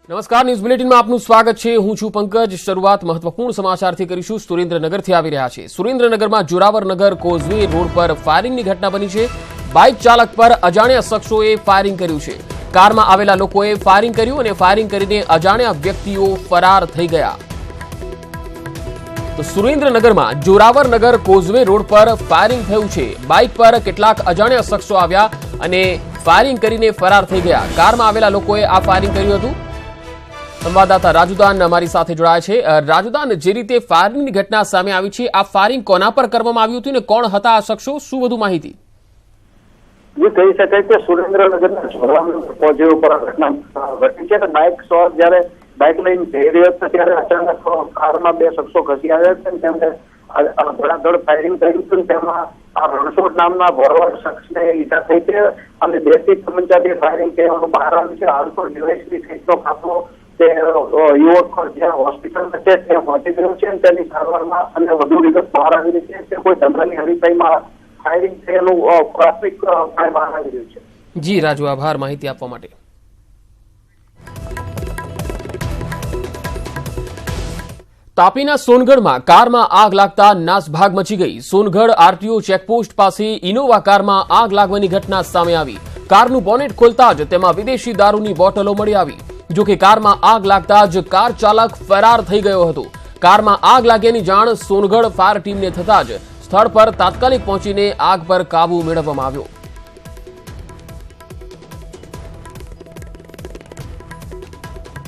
નમસ્કાર, ન્યૂઝ બુલેટિનમાં આપનું સ્વાગત છે। હું છું પંકજ। શરૂઆત મહત્વપૂર્ણ સમાચારથી કરીશું। સુરેન્દ્રનગરથી આવી રહ્યા છે। સુરેન્દ્રનગરમાં જોરાવરનગર કોઝવે રોડ પર ફાયરિંગની ઘટના બની છે। બાઇક ચાલક પર અજાણ્યા શખ્સોએ ફાયરિંગ કર્યું છે। કારમાં આવેલા લોકોએ ફાયરિંગ કર્યું અને ફાયરિંગ કરીને અજાણ્યા વ્યક્તિઓ ફરાર થઈ ગયા। તો સુરેન્દ્રનગરમાં જોરાવરનગર કોઝવે રોડ પર ફાયરિંગ થયું છે। બાઇક પર કેટલાક અજાણ્યા શખ્સો આવ્યા અને ફાયરિંગ કરીને ફરાર થઈ ગયા। કારમાં આવેલા લોકોએ આ ફાયરિંગ કર્યું હતું। સંવાદદાતા રાજુદાન અમારી સાથે જોડાયા છે। રાજુદાન, જે રીતે ફાયરિંગની ઘટના સામે આવી છે, આ ફાયરિંગ કોના પર કરવામાં આવ્યું હતું અને કોણ હતા આ શખ્સો? શું વધુ માહિતી? જે કહી શકાય કે સુરેન્દ્રનગરના જોરાવરનગર કોઝવે ઉપર ઘટના ઘટી છે। બાઇક સવાર જયારે બાઇક લઈને જઈ રહ્યો હતો ત્યારે અચાનક કારમાં બે શખ્સો ઘસી આવ્યા છે। તેમને ધડાધડ ફાયરિંગ કર્યું હતું। તેમાં આ રણછોડ નામના ભોરવર શખ્સને ઈજા થઈ છે અને દેશી તમંચાથી ફાયરિંગ કરવાનું બહાર આવ્યું છે। હાલ તો ડીવાયએસપી સહિતનો કાફલો તે યુવક જ્યાં હોસ્પિટલમાં છે ત્યાં પહોંચી ગયો છે। તેની સારવારમાં અને વધુ વિગત બહાર આવી રહી છે કે કોઈ ધંધાની હરીફાઈમાં ફાયરિંગ થયેલું પ્રાથમિક બહાર આવી રહ્યું છે। જી રાજુ, આભાર માહિતી આપવા માટે। તાપીના સોનગઢમાં કારમાં આગ લાગતા નાસભાગ મચી ગઈ। સોનગઢ આરટીઓ ચેકપોસ્ટ પાસે ઇનોવા કારમાં આગ લાગવાની ઘટના સામે આવી। કારનું બોનેટ ખોલતા જ તેમાં વિદેશી દારૂની બોટલો મળી આવી। જોકે કારમાં આગ લાગતા જ કાર ચાલક ફરાર થઈ ગયો હતો। કારમાં આગ લાગ્યાની જાણ સોનગઢ ફાયર ટીમને થતા જ સ્થળ પર તાત્કાલિક પહોંચીને આગ પર કાબુ મેળવવામાં આવ્યો।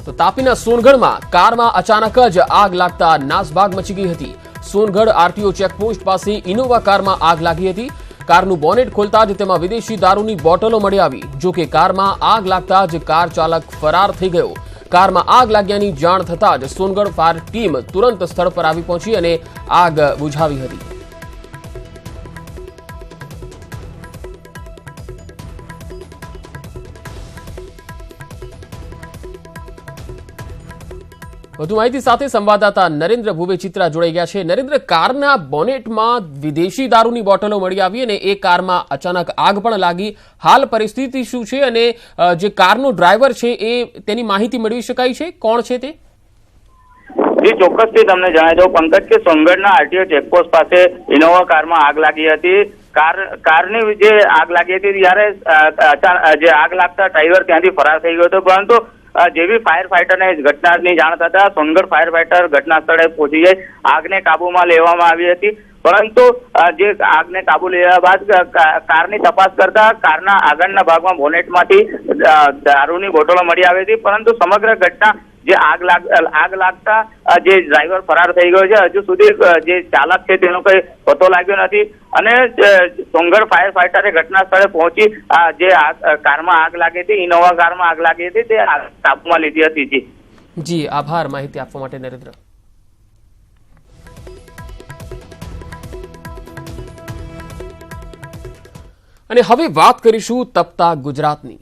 તો તાપીના સોનગઢમાં કારમાં અચાનક જ આગ લાગતા નાસભાગ મચી ગઈ હતી। સોનગઢ આરટીઓ ચેકપોસ્ટ પાસે ઇનોવા કારમાં આગ લાગી હતી। કારનું બોનેટ ખોલતા જ તેમાં વિદેશી દારૂની બોટલો મળી આવી। જોકે કારમાં આગ લાગતા જ કાર ચાલક ફરાર થઈ ગયો। કારમાં આગ લાગ્યાની જાણ થતા જ સોનગઢ ફાયર ટીમ તુરંત સ્થળ પર આવી પહોંચી અને આગ બુઝાવી હતી। વધુ માહિતી સાથે સંવાદદાતા નરેન્દ્ર ભુવે ચિત્રા જોડાઈ ગયા છે। નરેન્દ્ર, કારના બોનેટમાં વિદેશી દારૂની બોટલો મળી આવી અને એ કારમાં અચાનક આગ પણ લાગી। હાલ પરિસ્થિતિ શું છે અને જે કારનો ડ્રાઈવર છે એ તેની માહિતી મેળવી શકાય છે? કોણ છે તે? જી, ચોક્કસથી તમને જણાવી દઉં પંકજ કે સોનગઢના આરટીઓ ચેકપોસ્ટ પાસે ઇનોવા કારમાં આગ લાગી હતી। કારની જે આગ લાગી હતી ત્યારે જે આગ લાગતા ડ્રાઈવર ત્યાંથી ફરાર થઈ ગયો હતો। પરંતુ જેવી ફાયર ફાઈટરને ઘટનાની જાણ થતા સોનગઢ ફાયર ફાઈટર ઘટના સ્થળે પહોંચી જઈ આગને કાબુમાં લેવામાં આવી હતી। પરંતુ જે આગને કાબુ લેવા બાદ કારની તપાસ કરતા કારના આગળના ભાગમાં બોનેટમાંથી દારૂની બોટલો મળી આવી હતી। પરંતુ સમગ્ર ઘટના જે આગ લાગતા જે ડ્રાઈવર ફરાર થઈ ગયો છે। હજુ સુધી જે ચાલક છે તેનો કઈ પતો લાગ્યો નથી અને સોનગઢ ફાયર ફાઈટરે ઘટના સ્થળે પહોંચી જે કારમાં આગ લાગી હતી, ઇનોવા કારમાં આગ લાગી હતી, તે કાબુમાં લીધી હતી। જી, આભાર માહિતી આપવા માટે નરેન્દ્ર। અને હવે વાત કરીશું તપતા ગુજરાતની।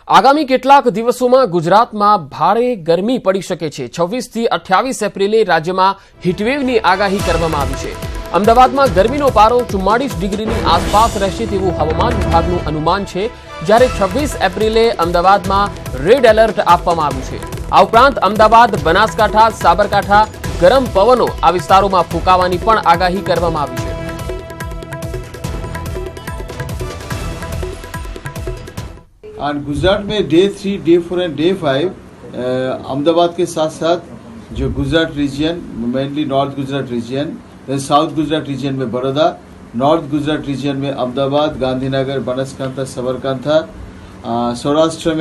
આગામી કેટલાક દિવસોમાં ગુજરાતમાં ભારે ગરમી પડી શકે છે। 26 થી 28 એપ્રિલે રાજ્યમાં હીટવેવની આગાહી કરવામાં આવી છે। અમદાવાદમાં ગરમીનો પારો 44 ડિગ્રીની આસપાસ રહેશે તેવું હવામાન વિભાગનું અનુમાન છે। જ્યારે 26 એપ્રિલે અમદાવાદમાં રેડ એલર્ટ આપવામાં આવ્યું છે। આ ઉપરાંત અમદાવાદ, બનાસકાંઠા, સાબરકાંઠા ગરમ પવનો આ વિસ્તારોમાં ફૂંકાવાની પણ આગાહી કરવામાં આવી છે। और गुजरात में day 3, day 4 and day 5 Ahmedabad के साथ साथ जो Gujarat region, mainly north Gujarat region, south Gujarat region में बड़ौदा, नॉर्थ गुजरात रीजन में अहमदाबाद, गांधीनगर, बनासकांठा, साबरकांठा, सौराष्ट्र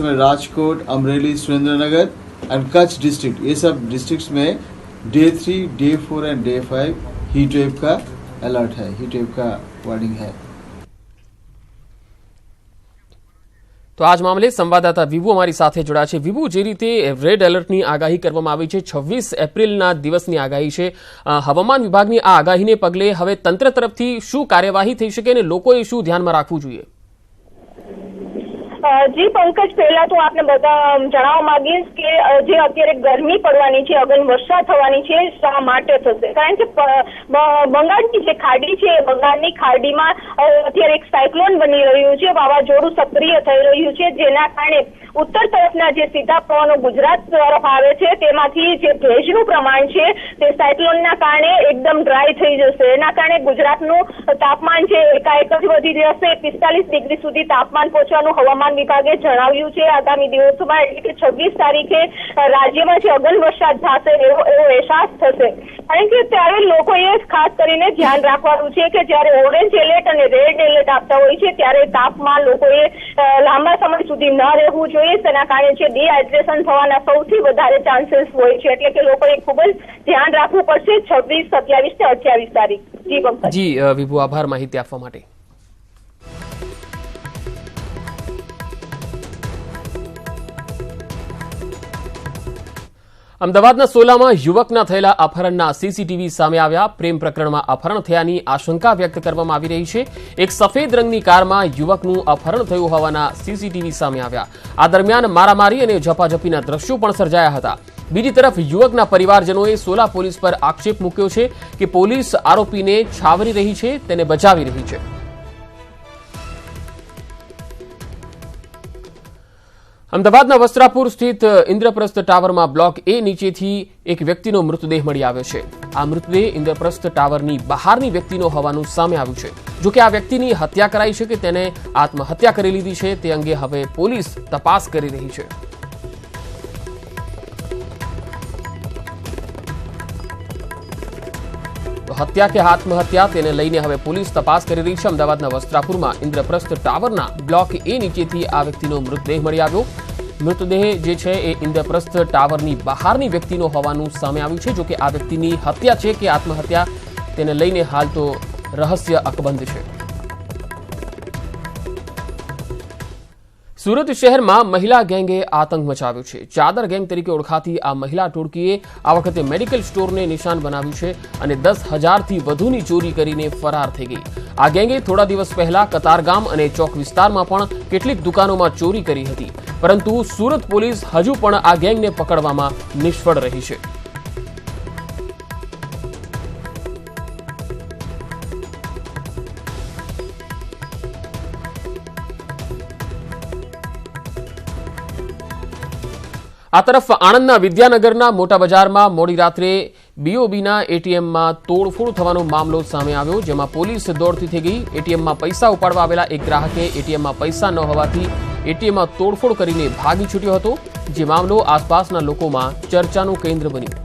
में राजकोट, अमरेली, सुरेंद्रनगर एंड कच्छ डिस्ट्रिक्ट, ये सब डिस्ट्रिक्ट्स में day 3, day 4 and day 5 heat wave का अलर्ट है, हीट वेव का वार्निंग है। તો આજ મામલે સંવાદદાતા વિભુ અમારી સાથે જોડાયા છે। વિભુ, જે રીતે રેડ એલર્ટની આગાહી કરવામાં આવી છે, 26 એપ્રિલના દિવસની આગાહી છે, હવામાન વિભાગની આ આગાહીને પગલે હવે તંત્ર તરફથી શું કાર્યવાહી થઈ શકે અને લોકોએ શું ધ્યાનમાં રાખવું જોઈએ? જી પંકજ, પહેલા તો આપને બધા જણાવવા માંગીશ કે જે અત્યારે ગરમી પડવાની છે, અગન વર્ષા થવાની છે, શા માટે થશે? કારણ કે બંગાળની જે ખાડી છે, બંગાળની ખાડીમાં અત્યારે એક સાયક્લોન બની રહ્યું છે, વાવાઝોડું સક્રિય થઈ રહ્યું છે, જેના કારણે ઉત્તર તરફના જે સીધા પવનો ગુજરાત તરફ આવે છે તેમાંથી જે ભેજનું પ્રમાણ છે તે સાયક્લોનના કારણે એકદમ ડ્રાય થઈ જશે. એના કારણે ગુજરાતનું તાપમાન છે એકાએક જ વધી જશે. 45 ડિગ્રી સુધી તાપમાન પહોંચવાનું હવામાન વિભાગે જણાવ્યું છે. આગામી દિવસોમાં એટલે કે 26 તારીખે રાજ્યમાં જે અગન વરસાદ થશે એવો અહેસાસ થશે. કારણ કે ત્યારે લોકોએ ખાસ કરીને ધ્યાન રાખવાનું છે કે જ્યારે ઓરેન્જ એલર્ટ અને રેડ એલર્ટ આપતા હોય છે ત્યારે તાપમાન લોકોએ લાંબા સમય સુધી ન રહેવું જોઈએ. તેના કારણે છે ડિહાઇડ્રેશન થવાના સૌથી વધારે ચાન્સીસ હોય છે. એટલે કે લોકોએ ખૂબ જ ધ્યાન રાખવું પડશે 26, 27 ને 28 તારીખ. જી પંકજ. જી વિભુ, આભાર માહિતી આપવા માટે. અમદાવાદના સોલામાં યુવકના થયેલા અપહરણના સીસીટીવી સામે આવ્યા. પ્રેમ પ્રકરણમાં અપહરણ થયાની આશંકા વ્યક્ત કરવામાં આવી રહી છે. એક સફેદ રંગની કારમાં યુવકનું અપહરણ થયું હોવાના સીસીટીવી સામે આવ્યા. આ દરમિયાન મારામારી અને ઝપાઝપીના દ્રશ્યો પણ સર્જાયા હતા. બીજી તરફ યુવકના પરિવારજનોએ સોલા પોલીસ પર આક્ષેપ મૂક્યો છે કે પોલીસ આરોપીને છાવરી રહી છે, તેને બચાવી રહી છે. અમદાવાદના વસ્ત્રાપુર સ્થિત ઇન્દ્રપ્રસ્થ ટાવરમાં બ્લોક એ નીચેથી એક વ્યક્તિનો મૃતદેહ મળી આવ્યો છે. આ મૃતદેહ ઇન્દ્રપ્રસ્થ ટાવરની બહારની વ્યક્તિનો હોવાનું સામે આવ્યું છે. જોકે આ વ્યક્તિની હત્યા કરાઈ છે કે તેને આત્મહત્યા કરી લીધી છે તે અંગે હવે પોલીસ તપાસ કરી રહી છે. હત્યા કે આત્મહત્યા તેને લઈને હવે પોલીસ તપાસ કરી રહી છે. અમદાવાદના વસ્ત્રાપુરમાં ઇન્દ્રપ્રસ્થ ટાવરના બ્લોક એ નીચેથી આ વ્યક્તિનો મૃતદેહ મળી આવ્યો. મૃતદેહ જે છે એ ઇન્દ્રપ્રસ્થ ટાવરની બહારની વ્યક્તિનો હોવાનું સામે આવ્યું છે. જોકે આ વ્યક્તિની હત્યા છે કે આત્મહત્યા તેને લઈને હાલ તો રહસ્ય અકબંધ છે. સુરત શહેરમાં મહિલા ગેંગે આતંક મચાવ્યો છે. ચાદર ગેંગ તરીકે ઓળખાતી આ મહિલા ટોળકીએ આ વખતે મેડિકલ સ્ટોરને નિશાન બનાવ્યું છે અને 10,000થી વધુની ચોરી કરીને ફરાર થઈ ગઈ. આ ગેંગે થોડા દિવસ પહેલા કતારગામ અને ચોક વિસ્તારમાં પણ કેટલીક દુકાનોમાં ચોરી કરી હતી. પરંતુ સુરત પોલીસ હજુ પણ આ ગેંગને પકડવામાં નિષ્ફળ રહી છે. આ તરફ આણંદના વિદ્યાનગરના મોટા બજારમાં મોડી રાત્રે બીઓબીના એટીએમમાં તોડફોડ થવાનો મામલો સામે આવ્યો, જેમાં પોલીસ દોડતી થઈ ગઈ. એટીએમમાં પૈસા ઉપાડવા આવેલા એક ગ્રાહકે એટીએમમાં પૈસા ન હોવાથી એટીએમમાં તોડફોડ કરીને ભાગી છૂટ્યો હતો, જે મામલો આસપાસના લોકોમાં ચર્ચાનું કેન્દ્ર બન્યું.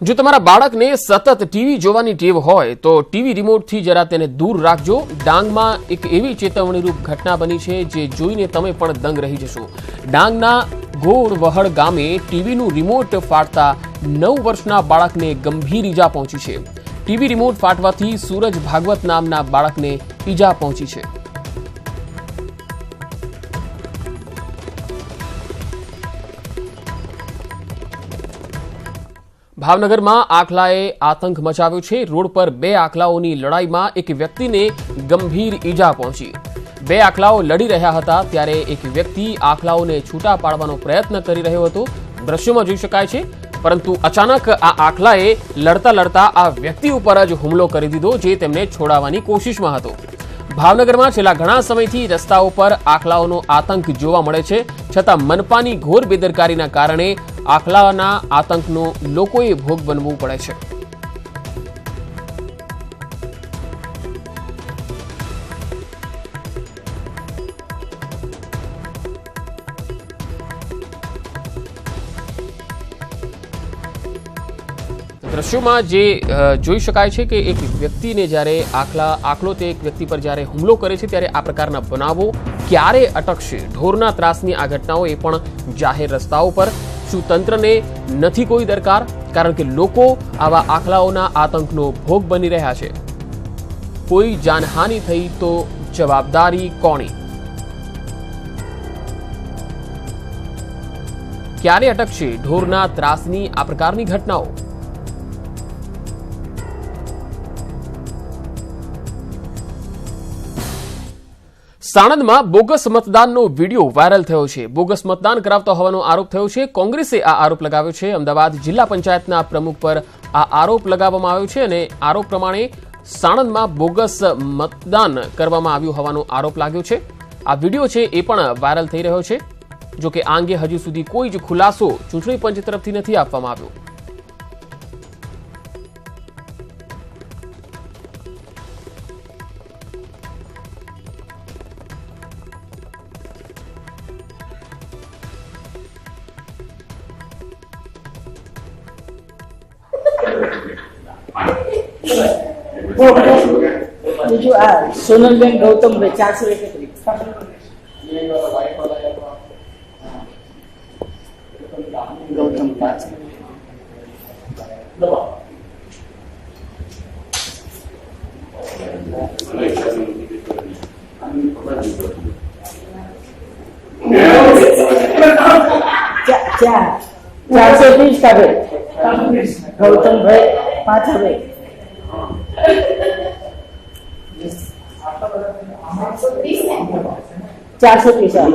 જો તમારા બાળકને સતત ટીવી જોવાની ટેવ હોય તો ટીવી રિમોટથી જરા તેને દૂર રાખજો. ડાંગમાં એક એવી ચેતવણીરૂપ ઘટના બની છે જે જોઈને તમે પણ દંગ રહી જશો. ડાંગના ગોળવહડ ગામે ટીવીનું રિમોટ ફાટતા 9 વર્ષના બાળકને ગંભીર ઈજા પહોંચી છે. ટીવી રિમોટ ફાટવાથી સૂરજ ભાગવત નામના બાળકને ઈજા પહોંચી છે. ભાવનગરમાં આખલાએ આતંક મચાવ્યો છે. રોડ પર 2 આખલાઓની લડાઈમાં એક વ્યક્તિને ગંભીર ઈજા પહોંચી. 2 આખલાઓ લડી રહ્યા હતા ત્યારે એક વ્યક્તિ આખલાઓને છૂટા પાડવાનો પ્રયત્ન કરી રહ્યો હતો, દ્રશ્યોમાં જોઈ શકાય છે. પરંતુ અચાનક આ આખલાએ લડતા લડતા આ વ્યક્તિ ઉપર જ હુમલો કરી દીધો, જે તેમને છોડાવવાની કોશિશમાં હતો. ભાવનગરમાં છેલ્લા ઘણા સમયથી રસ્તાઓ પર આખલાઓનો આતંક જોવા મળે છે, છતાં મનપાની ઘોર બેદરકારીના કારણે આખલાના આતંકનો લોકોએ ભોગ બનવું પડે છે. દ્રશ્યોમાં જે જોઈ શકાય છે કે એક વ્યક્તિને જ્યારે આખલો તે એક વ્યક્તિ પર જ્યારે હુમલો કરે છે ત્યારે આ પ્રકારના બનાવો ક્યારે અટકશે? ઢોરના ત્રાસની આ ઘટનાઓ એ પણ જાહેર રસ્તાઓ પર. શું તંત્રને નથી કોઈ દરકાર? કારણ કે લોકો આવા આખલાઓના આતંકનો ભોગ બની રહ્યા છે. કોઈ જાનહાનિ થઈ તો જવાબદારી કોની? ક્યારે અટકશે ઢોરના ત્રાસની આ પ્રકારની ઘટનાઓ? સાણંદમાં બોગસ મતદાનનો વિડીયો વાયરલ થયો છે. બોગસ મતદાન કરાવતો હોવાનો આરોપ થયો છે. કોંગ્રેસે આ આરોપ લગાવ્યો છે. અમદાવાદ જિલ્લા પંચાયતના પ્રમુખ પર આ આરોપ લગાવવામાં આવ્યો છે અને આરોપ પ્રમાણે સાણંદમાં બોગસ મતદાન કરવામાં આવ્યું હોવાનો આરોપ લાગ્યો છે. આ વિડીયો છે એ પણ વાયરલ થઈ રહ્યો છે. જો કે આ અંગે હજુ સુધી કોઈ જ ખુલાસો ચૂંટણી પંચ તરફથી નથી આપવામાં આવ્યો. બીજું આ સોનલબેન ગૌતમભાઈ 431 ગૌતમ 5 430 का गौतम भाई 5 હવે 430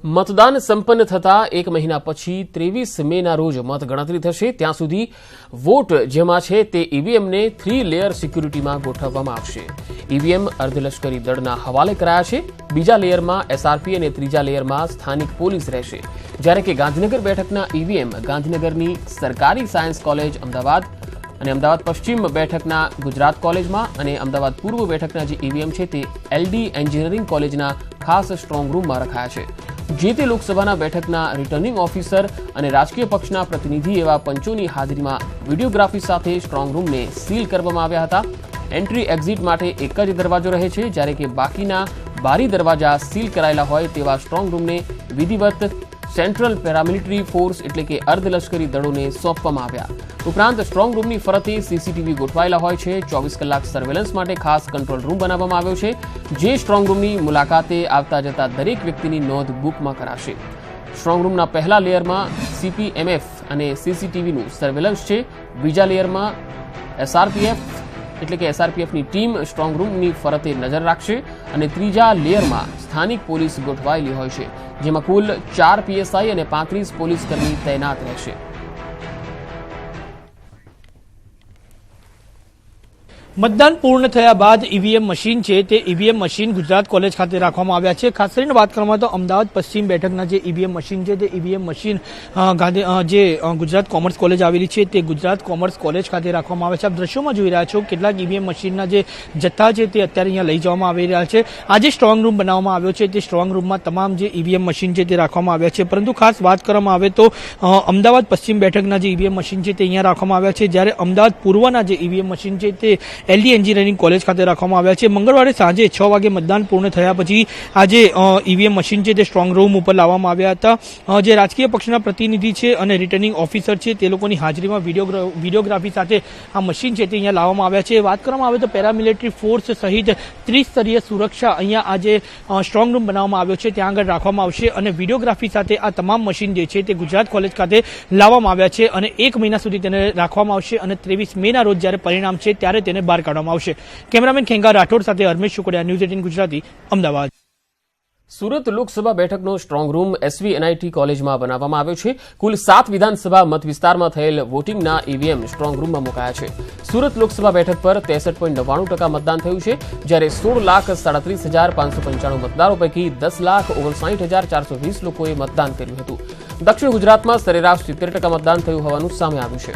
મતદાન સંપન્ન થતા 1 મહિના પછી 23 મેના રોજ મતગણતરી થશે. ત્યાં સુધી વોટ જેમાં છે તે ઈવીએમને 3 લેયર સિક્યુરિટીમાં ગોઠવવામાં આવશે. ઈવીએમ અર્ધલશ્કરી દળના હવાલે કરાયા છે. બીજા લેયરમાં એસઆરપી અને ત્રીજા લેયરમાં સ્થાનિક પોલીસ રહેશે. જ્યારે કે ગાંધીનગર બેઠકના ઈવીએમ ગાંધીનગરની સરકારી સાયન્સ કોલેજ અમદાવાદ અને અમદાવાદ પશ્ચિમ બેઠકના ગુજરાત કોલેજમાં અને અમદાવાદ પૂર્વ બેઠકના જે ઈવીએમ છે તે એલડી એન્જિનિયરિંગ કોલેજના ખાસ સ્ટ્રોંગ રૂમમાં રખાયા છે. જે તે લોકસભાના બેઠકના રિટર્નિંગ ઓફિસર અને રાજકીય પક્ષના પ્રતિનિધિ એવા પંચોની હાજરીમાં વિડીયોગ્રાફી સાથે સ્ટ્રોંગ રૂમને સીલ કરવામાં આવ્યા હતા. એન્ટ્રી એક્ઝિટ માટે એક જ દરવાજો રહે છે, જ્યારે કે બાકીના બારી દરવાજા સીલ કરાયેલા હોય તેવા સ્ટ્રોંગ રૂમને વિધિવત સેન્ટ્રલ પેરામિલિટરી ફોર્સ એટલે કે અર્ધલશ્કરી દળોને સોંપવામાં આવ્યા. ઉપરાંત સ્ટ્રોંગ રૂમની ફરતે સીસીટીવી ગોઠવાયેલા હોય છે. 24 કલાક સર્વેલન્સ માટે ખાસ કંટ્રોલ રૂમ બનાવવામાં આવ્યો છે, જે સ્ટ્રોંગ રૂમની મુલાકાતે આવતા જતા દરેક વ્યક્તિની નોંધ બુકમાં કરાશે. સ્ટ્રોંગ રૂમના પહેલા લેયરમાં સીપીએમએફ અને સીસીટીવીનું સર્વેલન્સ છે. બીજા લેયરમાં એસઆરપીએફ એટલે કે એસઆરપીએફની ટીમ સ્ટ્રોંગ રૂમની ફરતે નજર રાખશે અને ત્રીજા લેયરમાં સ્થાનિક પોલીસ ગોઠવાયેલી હોય છે, જેમાં કુલ 4 પીએસઆઈ અને 35 પોલીસકર્મી તૈનાત રહેશે. મતદાન પૂર્ણ થયા બાદ ઈવીએમ મશીન છે તે ઈવીએમ મશીન ગુજરાત કોલેજ ખાતે રાખવામાં આવ્યા છે. ખાસ કરીને વાત કરવામાં તો અમદાવાદ પશ્ચિમ બેઠકના જે ઈવીએમ મશીન છે તે ઈવીએમ મશીન જે ગુજરાત કોમર્સ કોલેજ આવેલી છે તે ગુજરાત કોમર્સ કોલેજ ખાતે રાખવામાં આવે છે. આપ દ્રશ્યોમાં જોઈ રહ્યા છો કેટલાક ઈવીએમ મશીનના જે જથ્થા છે તે અત્યારે અહીંયા લઈ જવામાં આવી રહ્યા છે. આ જે સ્ટ્રોંગ રૂમ બનાવવામાં આવ્યો છે તે સ્ટ્રોંગ રૂમમાં તમામ જે ઈવીએમ મશીન છે તે રાખવામાં આવ્યા છે. પરંતુ ખાસ વાત કરવામાં આવે તો અમદાવાદ પશ્ચિમ બેઠકના જે ઈવીએમ મશીન છે તે અહીંયા રાખવામાં આવ્યા છે, જ્યારે અમદાવાદ પૂર્વના જે ઈવીએમ મશીન છે તે એલડી એન્જિનિયરિંગ કોલેજ ખાતે રાખવામાં આવ્યા છે. મંગળવારે સાંજે 6 વાગે મતદાન પૂર્ણ થયા પછી આ જે ઈવીએમ મશીન છે તે સ્ટ્રોંગ રૂમ ઉપર લાવવામાં આવ્યા હતા. જે રાજકીય પક્ષના પ્રતિનિધિ છે અને રિટર્નિંગ ઓફિસર છે તે લોકોની હાજરીમાં વિડીયોગ્રાફી સાથે આ મશીન છે તે અહીંયા લાવવામાં આવ્યા છે. વાત કરવામાં આવે તો પેરામિલિટરી ફોર્સ સહિત 30 સ્તરીય સુરક્ષા અહીંયા આ જે સ્ટ્રોંગ રૂમ બનાવવામાં આવ્યો છે ત્યાં આગળ રાખવામાં આવશે અને વિડીયોગ્રાફી સાથે આ તમામ મશીન જે છે તે ગુજરાત કોલેજ ખાતે લાવવામાં આવ્યા છે અને 1 મહિના સુધી તેને રાખવામાં આવશે અને 23 મેના રોજ જ્યારે પરિણામ છે ત્યારે તેને બહાર કાઢવામાં આવશે. કેમેરામેન ખેંગા રાઠોડ સાથે હરમેશ શુકડિયા, ન્યૂઝ 18 ગુજરાતી, અમદાવાદ. સુરત લોકસભા બેઠકનો સ્ટ્રોંગ રૂમ એસવીએનઆઈટી કોલેજમાં બનાવવામાં આવ્યો છે. કુલ 7 વિધાનસભા મત વિસ્તારમાં થયેલ વોટિંગના ઈવીએમ સ્ટ્રોંગ રૂમમાં મુકાયા છે. સુરત લોકસભા બેઠક પર 63.99% મતદાન થયું છે, જ્યારે 16,37,595 મતદારો પૈકી 10,59,420 લોકોએ મતદાન કર્યું હતું. દક્ષિણ ગુજરાતમાં સરેરાશ 70% મતદાન થયું હોવાનું સામે આવ્યું છે.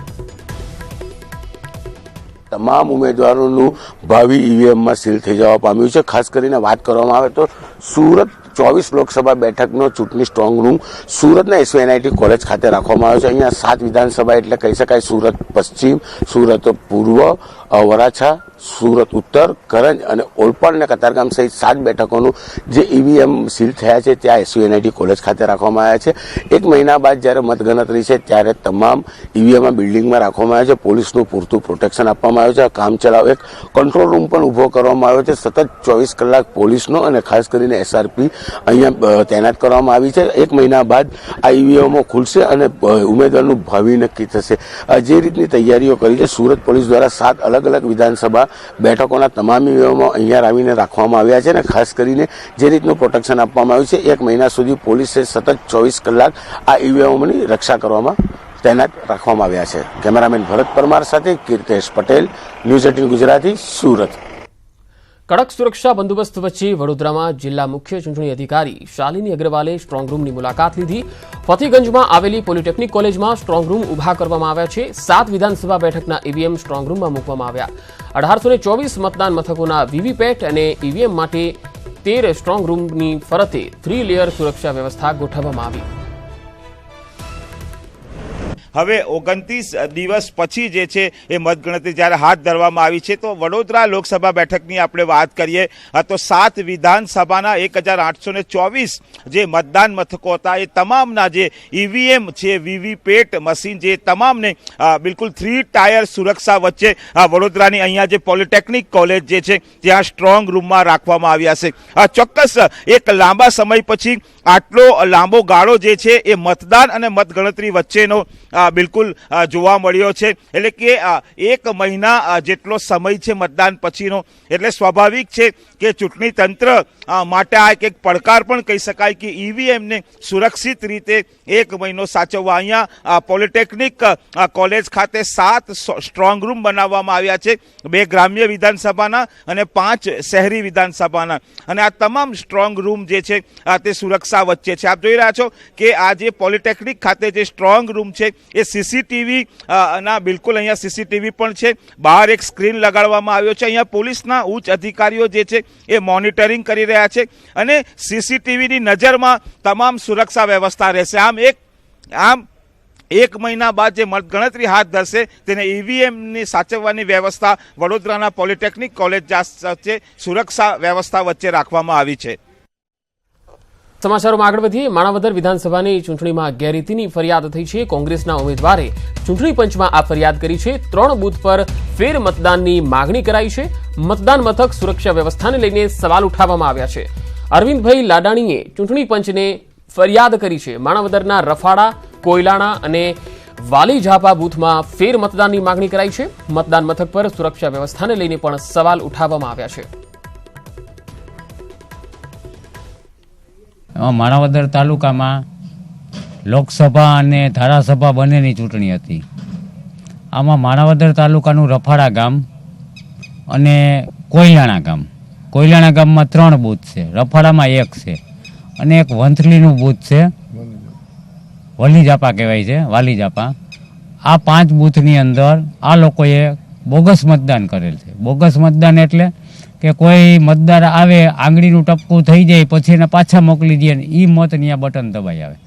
તમામ ઉમેદવારોનું ભાવિ ઈવીએમમાં સીલ થઈ જવા પામ્યું છે. ખાસ કરીને વાત કરવામાં આવે તો સુરત 24 લોકસભા બેઠકનો ચૂંટણી સ્ટ્રોંગ રૂમ સુરતના એસવીએનઆઈટી કોલેજ ખાતે રાખવામાં આવ્યો છે. અહીંયા 7 વિધાનસભા એટલે કહી શકાય સુરત પશ્ચિમ, સુરત પૂર્વ, વરાછા સુરત ઉત્તર, કરંજ અને ઓલપાડ અને કતારગામ સહિત 7 બેઠકોનું જે ઈવીએમ સીલ થયા છે ત્યાં એસયુએનઆઈટી કોલેજ ખાતે રાખવામાં આવ્યા છે. 1 મહિના બાદ જ્યારે મતગણતરી છે ત્યારે તમામ ઈવીએમ બિલ્ડિંગમાં રાખવામાં આવ્યા છે. પોલીસનું પૂરતું પ્રોટેક્શન આપવામાં આવ્યું છે. કામચલાઉ એક કંટ્રોલ રૂમ પણ ઉભો કરવામાં આવ્યો છે. સતત 24 કલાક પોલીસનો અને ખાસ કરીને એસઆરપી અહીંયા તૈનાત કરવામાં આવી છે. 1 મહિના બાદ આ ઈવીએમો ખુલશે અને ઉમેદવારનું ભાવિ નક્કી થશે. જે રીતની તૈયારીઓ કરી છે સુરત પોલીસ દ્વારા 7 અલગ અલગ વિધાનસભા બેઠકોના તમામ ઈવીએમો અહીંયા આવીને રાખવામાં આવ્યા છે અને ખાસ કરીને જે રીતનું પ્રોટેક્શન આપવામાં આવ્યું છે 1 મહિના સુધી પોલીસે સતત 24 કલાક આ ઈવીએમોની રક્ષા કરવામાં તૈનાત રાખવામાં આવ્યા છે. કેમેરામેન ભરત પરમાર સાથે કીર્તેશ પટેલ, ન્યૂઝ 18 ગુજરાતી, સુરત. કડક સુરક્ષા બંદોબસ્ત વચ્ચે વડોદરામાં જિલ્લા મુખ્ય ચૂંટણી અધિકારી શાલિની અગ્રવાલે સ્ટ્રોંગરૂમની મુલાકાત લીધી. ફતેગંજમાં આવેલી પોલિટેકનિક કોલેજમાં સ્ટ્રોંગરૂમ ઉભા કરવામાં આવ્યા છે. 7 વિધાનસભા બેઠકના ઈવીએમ સ્ટ્રોંગરૂમમાં મૂકવામાં આવ્યા. 1824 મતદાન મથકોના વીવીપેટ અને ઈવીએમ માટે 13 સ્ટ્રોંગરૂમની ફરતે 3 લેયર સુરક્ષા વ્યવસ્થા ગોઠવવામાં આવી. હવે 29 દિવસ પછી જે છે એ મતગણતરી જ્યારે હાથ ધરવામાં આવી છે તો વડોદરા લોકસભા બેઠકની આપણે વાત કરીએ તો 7 વિધાનસભાના 1824 જે મતદાન મથકો હતા એ તમામના જે ઈવીએમ છે, વીવીપેટ મશીન જે તમામને બિલકુલ 3 ટાયર સુરક્ષા વચ્ચે વડોદરાની અહીંયા જે પોલિટેકનિક કોલેજ જે છે ત્યાં સ્ટ્રોંગ રૂમમાં રાખવામાં આવ્યા છે. ચોક્કસ એક લાંબા સમય પછી આટલો લાંબો ગાળો જે છે એ મતદાન અને મતગણતરી વચ્ચેનો બિલકુલ જોવા મળ્યો છે. એટલે કે 1 મહિના જેટલો સમય છે મતદાન પછીનો, એટલે સ્વાભાવિક છે કે ચૂંટણી તંત્ર માટે આ એક પડકાર પણ કહી શકાય કે ઈવીએમને સુરક્ષિત રીતે 1 મહિનો સાચવવા. અહીંયા પોલિટેકનિક કોલેજ ખાતે 7 સ્ટ્રોંગ રૂમ બનાવવામાં આવ્યા છે, 2 ગ્રામ્ય વિધાનસભાના અને 5 શહેરી વિધાનસભાના, અને આ તમામ સ્ટ્રોંગ રૂમ જે છે તે સુરક્ષા વચ્ચે છે. આપ જોઈ રહ્યા છો કે આ જે પોલિટેકનિક ખાતે જે સ્ટ્રોંગ રૂમ છે એ સીસીટીવી ના બિલકુલ અહીંયા સીસીટીવી પણ છે. બહાર એક સ્ક્રીન લગાડવામાં આવ્યો છે. અહીંયા પોલીસના ઉચ્ચ અધિકારીઓ જે છે એ મોનિટરિંગ કરી રહ્યા છે અને સીસીટીવીની નજરમાં તમામ સુરક્ષા વ્યવસ્થા રહેશે. આમ 1 મહિના બાદ જે મતગણતરી હાથ ધરશે તેને ઈવીએમની સાચવવાની વ્યવસ્થા વડોદરાના પોલિટેકનિક કોલેજ વચ્ચે સુરક્ષા વ્યવસ્થા વચ્ચે રાખવામાં આવી છે. સમાચારોમાં આગળ વધીએ. માણાવદર વિધાનસભાની ચૂંટણીમાં ગેરરીતિની ફરિયાદ થઈ છે. કોંગ્રેસના ઉમેદવારે ચૂંટણી પંચમાં આ ફરિયાદ કરી છે. 3 બૂથ પર ફેર મતદાનની માગણી કરાઈ છે. મતદાન મથક સુરક્ષા વ્યવસ્થાને લઈને સવાલ ઉઠાવવામાં આવ્યા છે. અરવિંદભાઈ લાડાણીએ ચૂંટણી પંચને ફરિયાદ કરી છે. માણાવદરના રફાડા, કોયલાણા અને વાલી ઝાપા બૂથમાં ફેર મતદાનની માગણી કરાઈ છે. મતદાન મથક પર સુરક્ષા વ્યવસ્થાને લઈને પણ સવાલ ઉઠાવવામાં આવ્યા છે. માણાવદર તાલુકામાં લોકસભા અને ધારાસભા બંનેની ચૂંટણી હતી. આમાં માણાવદર તાલુકાનું રફાડા ગામ અને કોયલાણા ગામ. કોયલાણા ગામમાં 3 બૂથ છે, રફાડામાં 1 છે અને એક વંથલીનું બૂથ છે, વલીજાપા કહેવાય છે, વાલીજાપા. આ 5 બૂથની અંદર આ લોકોએ બોગસ મતદાન કરેલ છે. બોગસ મતદાન એટલે કે કોઈ મતદાર આવે, આંગળીનું ટપકું થઈ જાય, પછી એને પાછા મોકલી દે ને એ મત ત્યાં બટન દબાઈ આવે.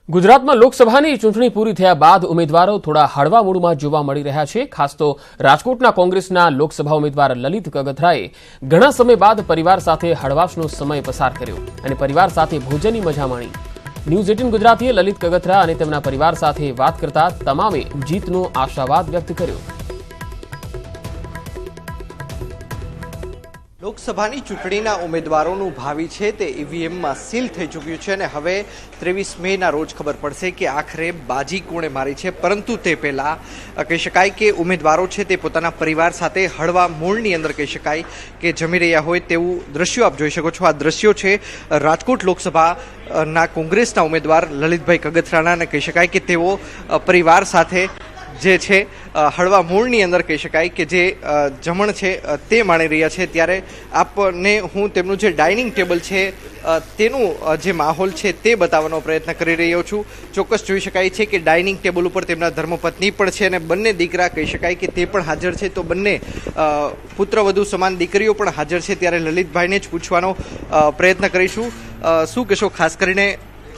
ગુજરાતમાં લોકસભાની ચૂંટણી પૂરી થયા બાદ ઉમેદવારો થોડા હળવા મૂડમાં જોવા મળી રહ્યા છે. ખાસ તો રાજકોટના કોંગ્રેસના લોકસભા ઉમેદવાર લલિત કગથરાએ ઘણા સમય બાદ પરિવાર સાથે હળવાશનો સમય પસાર કર્યો અને પરિવાર સાથે ભોજનની મજા માણી. ન્યૂઝ 18 ગુજરાતીએ લલિત કગથરા અને તેમના પરિવાર સાથે વાત કરતા તમામે જીતનો આશાવાદ વ્યક્ત કર્યો. લોકસભાની ચૂંટણીના ઉમેદવારોનું ભાવિ છે તે ઈવીએમમાં સીલ થઈ ચૂક્યું છે અને હવે 23 મેના રોજ ખબર પડશે કે આખરે બાજી કોણે મારી છે. પરંતુ તે પહેલાં કહી શકાય કે ઉમેદવારો છે તે પોતાના પરિવાર સાથે હળવા મૂળની અંદર કહી શકાય કે જમી રહ્યા હોય તેવું દ્રશ્યો આપ જોઈ શકો છો. આ દ્રશ્યો છે રાજકોટ લોકસભાના કોંગ્રેસના ઉમેદવાર લલિતભાઈ કગથરાના અને કહી શકાય કે તેઓ પરિવાર સાથે જે છે હળવા મૂળની અંદર કહી શકાય કે જે જમણ છે તે માણી રહ્યા છે. ત્યારે આપને હું તેમનું જે ડાઇનિંગ ટેબલ છે તેનું જે માહોલ છે તે બતાવવાનો પ્રયત્ન કરી રહ્યો છું. ચોક્કસ જોઈ શકાય છે કે ડાઇનિંગ ટેબલ ઉપર તેમના ધર્મપત્ની પણ છે અને બંને દીકરા કહી શકાય કે તે પણ હાજર છે. તો બંને પુત્રવધુ સમાન દીકરીઓ પણ હાજર છે. ત્યારે લલિતભાઈને જ પૂછવાનો પ્રયત્ન કરીશું. શું કહેશો, ખાસ કરીને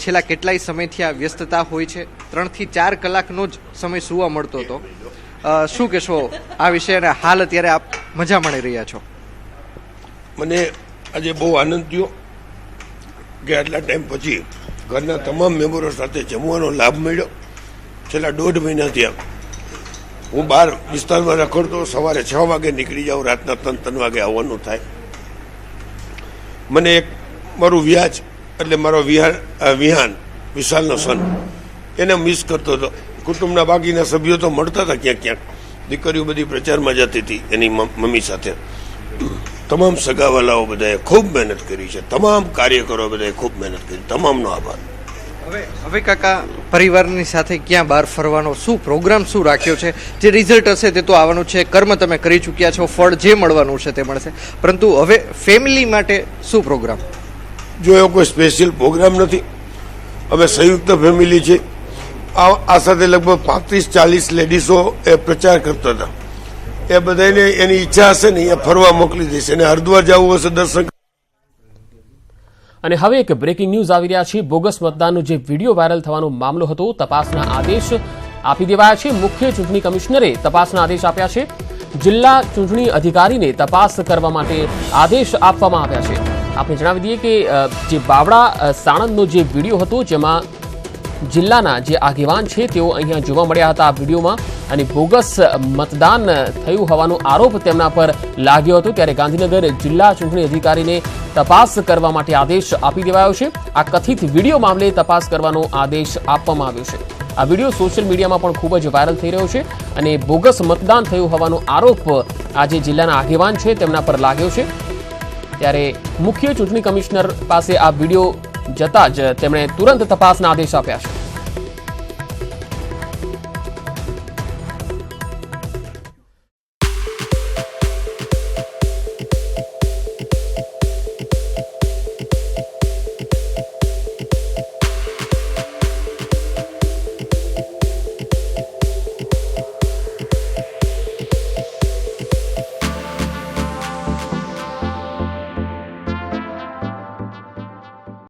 છેલ્લા કેટલાય સમયથી આ વ્યસ્તતા હોય છે, 3 થી 4 કલાકનો જ સમય સુવા મળતો હતો, શું કહેશો આ વિશે અને હાલ અત્યારે આપ મજા માણી રહ્યા છો? મને આજે બહુ આનંદ થયો કે આટલા ટાઈમ પછી ઘરના તમામ મેમ્બરો સાથે જમવાનો લાભ મળ્યો. છેલ્લા 1.5 મહિનાથી હું બહાર વિસ્તારમાં રખડતો, સવારે 6 વાગે નીકળી જાઉં, રાતના 3 વાગે આવવાનું થાય. મને એક મારું વ્યાજ એટલે મારો વિહાન વિશાલનો સન એને મિસ કરતો હતો. કુટુંબના બાકીના સભ્યો તો મળતા હતા ક્યાંક ક્યાંક, દીકરીઓ બધી પ્રચારમાં જતી હતી એની મમ્મી સાથે. તમામ સગાવાલાઓ બધાએ ખૂબ મહેનત કરી છે, તમામ કાર્યકરો બધાએ ખૂબ મહેનત કરી, તમામનો આભાર. હવે કાકા પરિવારની સાથે ક્યાં બહાર ફરવાનો શું પ્રોગ્રામ શું રાખ્યો છે? જે રિઝલ્ટ હશે તે તો આવવાનું છે, કર્મ તમે કરી ચૂક્યા છો, ફળ જે મળવાનું છે તે મળશે, પરંતુ હવે ફેમિલી માટે શું પ્રોગ્રામ? જો એવો કોઈ સ્પેશિયલ પ્રોગ્રામ નથી. અમે સંયુક્ત ફેમિલી છે. આ સાથે લગભગ 35-40 લેડીઝો એ પ્રચાર કરતા હતા. એ બધાને એની ઈચ્છા હશે ને અહીંયા ફરવા મોકલી દેશે, અને હરિદ્વાર જવું હશે દર્શન. અને હવે એક બ્રેકિંગ ન્યૂઝ આવી રહ્યા છે. બોગસ મતદાનનો જે વિડીયો વાયરલ થવાનો મામલો હતો, તપાસના આદેશ આપી દેવાયા છે. મુખ્ય ચૂંટણી કમિશનરે તપાસના આદેશ આપ્યા છે. જિલ્લા ચૂંટણી અધિકારીને તપાસ કરવા માટે આદેશ આપવામાં આવ્યા છે. આપણે જણાવી દઈએ કે જે બાવળા સાણંદનો જે વિડીયો હતો, જેમાં જિલ્લાના જે આગેવાન છે તેઓ અહીંયા જોવા મળ્યા હતા આ વિડીયોમાં, અને બોગસ મતદાન થયું હોવાનો આરોપ તેમના પર લાગ્યો હતો. ત્યારે ગાંધીનગર જિલ્લા ચૂંટણી અધિકારીને તપાસ કરવા માટે આદેશ આપી દેવાયો છે. આ કથિત વિડીયો મામલે તપાસ કરવાનો આદેશ આપવામાં આવ્યો છે. આ વિડીયો સોશિયલ મીડિયામાં પણ ખૂબ જ વાયરલ થઈ રહ્યો છે, અને બોગસ મતદાન થયું હોવાનો આરોપ આજે જિલ્લાના આગેવાન છે તેમના પર લાગ્યો છે. ત્યારે મુખ્ય ચૂંટણી કમિશનર પાસે આ વિડીયો જતા જ તેમણે તુરંત તપાસના આદેશ આપ્યા છે.